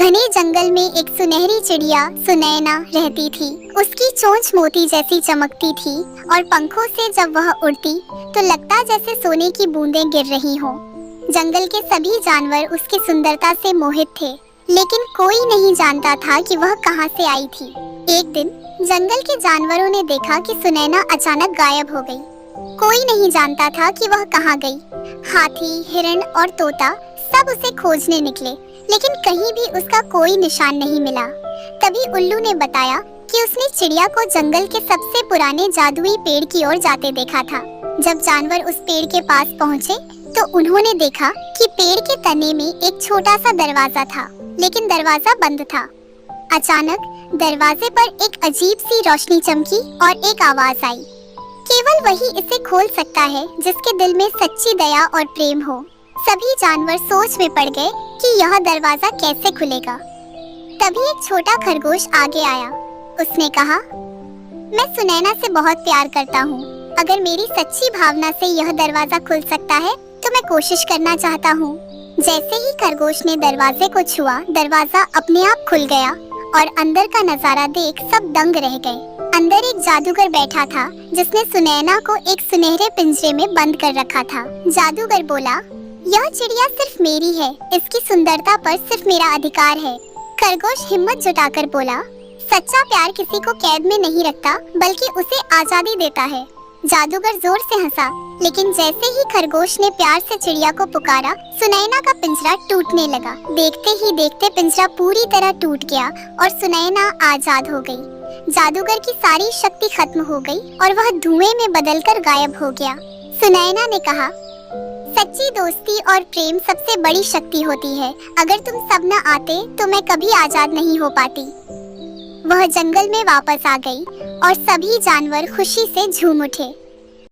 घने जंगल में एक सुनहरी चिड़िया सुनैना रहती थी। उसकी चोंच मोती जैसी चमकती थी और पंखों से जब वह उड़ती तो लगता जैसे सोने की बूंदें गिर रही हों। जंगल के सभी जानवर उसकी सुंदरता से मोहित थे, लेकिन कोई नहीं जानता था कि वह कहां से आई थी। एक दिन जंगल के जानवरों ने देखा कि सुनैना अचानक गायब हो गई। कोई नहीं जानता था कि वह कहां गई। हाथी, हिरण और तोता सब उसे खोजने निकले, लेकिन कहीं भी उसका कोई निशान नहीं मिला। तभी उल्लू ने बताया कि उसने चिड़िया को जंगल के सबसे पुराने जादुई पेड़ की ओर जाते देखा था। जब जानवर उस पेड़ के पास पहुँचे तो उन्होंने देखा कि पेड़ के तने में एक छोटा सा दरवाजा था, लेकिन दरवाजा बंद था। अचानक दरवाजे पर एक अजीब सी रोशनी चमकी और एक आवाज आई। केवल वही इसे खोल सकता है जिसके दिल में सच्ची दया और प्रेम हो। सभी जानवर सोच में पड़ गए कि यह दरवाजा कैसे खुलेगा। तभी एक छोटा खरगोश आगे आया। उसने कहा, मैं सुनैना से बहुत प्यार करता हूँ। अगर मेरी सच्ची भावना से यह दरवाजा खुल सकता है तो मैं कोशिश करना चाहता हूँ। जैसे ही खरगोश ने दरवाजे को छुआ, दरवाजा अपने आप खुल गया और अंदर का नजारा देख सब दंग रह गए। अंदर एक जादूगर बैठा था जिसने सुनैना को एक सुनहरे पिंजरे में बंद कर रखा था। जादूगर बोला, यह चिड़िया सिर्फ मेरी है, इसकी सुंदरता पर सिर्फ मेरा अधिकार है। खरगोश हिम्मत जुटाकर बोला, सच्चा प्यार किसी को कैद में नहीं रखता बल्कि उसे आजादी देता है। जादूगर जोर से हंसा, लेकिन जैसे ही खरगोश ने प्यार से चिड़िया को पुकारा, सुनैना का पिंजरा टूटने लगा। देखते ही देखते पिंजरा पूरी तरह टूट गया और सुनैना आजाद हो गई। जादूगर की सारी शक्ति खत्म हो गई और वह धुएं में बदलकर गायब हो गया। सुनैना ने कहा, सच्ची दोस्ती और प्रेम सबसे बड़ी शक्ति होती है। अगर तुम सब न आते तो मैं कभी आजाद नहीं हो पाती। वह जंगल में वापस आ गई और सभी जानवर खुशी से झूम उठे।